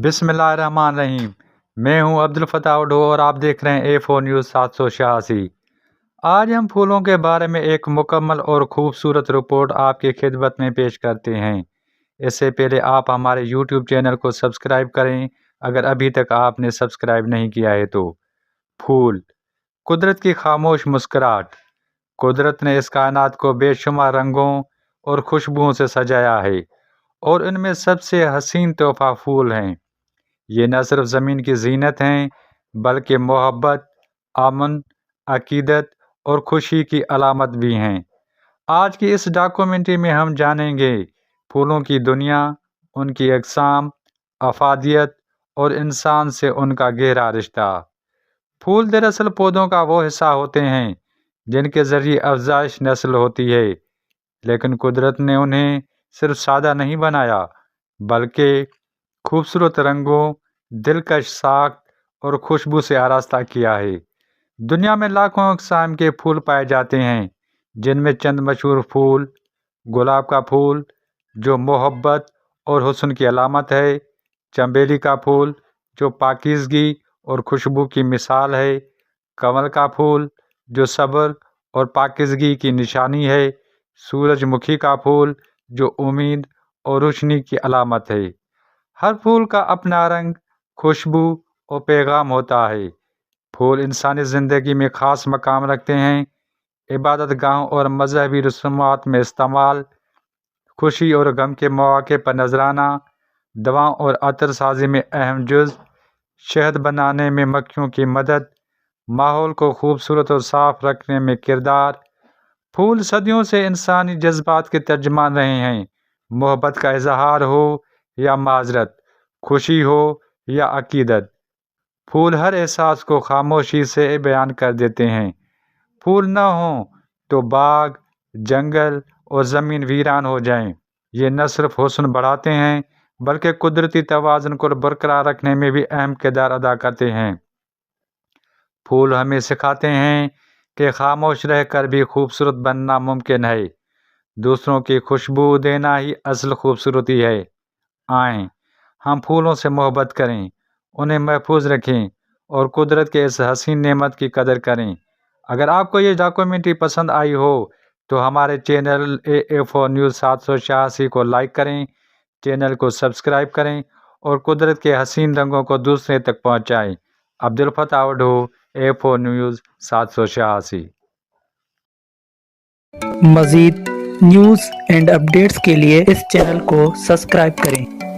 बिस्मिल्लाहिर्रहमानिर्रहीम। मैं हूं अब्दुल फताह उडो और आप देख रहे हैं A4 न्यूज़ 786। आज हम फूलों के बारे में एक मुकम्मल और खूबसूरत रिपोर्ट आपकी खिदमत में पेश करते हैं। इससे पहले आप हमारे YouTube चैनल को सब्सक्राइब करें अगर अभी तक आपने सब्सक्राइब नहीं किया है तो। फूल, कुदरत की खामोश मुस्कुराहट। कुदरत ने इस कायनात को बेशुमार रंगों और खुशबुओं से सजाया है और इनमें सबसे हसीन तोहफा फूल हैं। ये न सिर्फ ज़मीन की जीनत हैं बल्कि मोहब्बत, अमन, अकीदत और खुशी की अलामत भी हैं। आज की इस डॉक्यूमेंट्री में हम जानेंगे फूलों की दुनिया, उनकी अक़साम, अफादियत और इंसान से उनका गहरा रिश्ता। फूल दरअसल पौधों का वो हिस्सा होते हैं जिनके ज़रिए अफजाइश नस्ल होती है, लेकिन कुदरत ने उन्हें सिर्फ सादा नहीं बनाया बल्कि खूबसूरत रंगों, दिलकश साख और खुशबू से आरास्ता किया है। दुनिया में लाखों अक़साम के फूल पाए जाते हैं, जिनमें चंद मशहूर फूल: गुलाब का फूल जो मोहब्बत और हुस्न की अलामत है, चमेली का फूल जो पाकीज़गी और खुशबू की मिसाल है, कमल का फूल जो सब्र और पाकीज़गी की निशानी है, सूरजमुखी का फूल जो उम्मीद और रोशनी की अलामत है। हर फूल का अपना रंग, खुशबू और पैगाम होता है। फूल इंसानी ज़िंदगी में ख़ास मकाम रखते हैं। इबादत गाहों और मजहबी रस्मात में इस्तेमाल, खुशी और गम के मौके पर नजराना, दवाओं और अतर साजी में अहम जुज़, शहद बनाने में मक्खियों की मदद, माहौल को खूबसूरत और साफ रखने में किरदार। फूल सदियों से इंसानी जज्बात के तर्जमान रहे हैं। मोहब्बत का इजहार हो या माजरत, खुशी हो या अकीदत, फूल हर एहसास को खामोशी से बयान कर देते हैं। फूल न हों तो बाग, जंगल और ज़मीन वीरान हो जाएं। ये न सिर्फ हुस्न बढ़ाते हैं बल्कि कुदरती तवाज़ुन को बरकरार रखने में भी अहम किरदार अदा करते हैं। फूल हमें सिखाते हैं कि खामोश रहकर भी खूबसूरत बनना मुमकिन है। दूसरों की खुशबू देना ही असल खूबसूरती है। आएँ, हम फूलों से मोहब्बत करें, उन्हें महफूज रखें और कुदरत के इस हसीन नेमत की कदर करें। अगर आपको ये डॉक्यूमेंट्री पसंद आई हो तो हमारे चैनल A4 न्यूज़ 786 को लाइक करें, चैनल को सब्सक्राइब करें और कुदरत के हसीन रंगों को दूसरे तक पहुँचाएँ। Abdul Fattah उडो, A4 news 786। मज़ीद न्यूज़ एंड अपडेट्स के लिए इस चैनल को सब्सक्राइब करें।